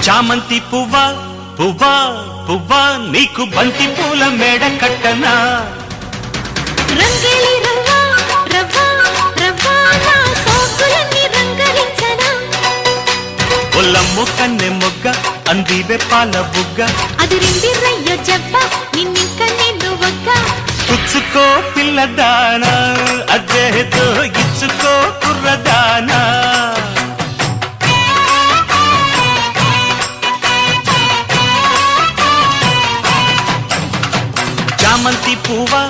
చామంతి పువ్వా పువ్వా పువ్వా నీకు బంతి పూల మేడ కట్టనా రంగేలి రవ్వా రవ్వా రవ్వా నా సోకులన్నీ రంగరించనా ఒల్లమ్ము కన్నె మొగ్గ అందివే పాల బుగ్గ అదిరింది రయ్యో జవ్వ నిన్నింక నేను ఒక్క పుచ్చుకో పిల్లదానా అదేదో ఇచ్చుకో కుర్రదానా చామంతి పువ్వా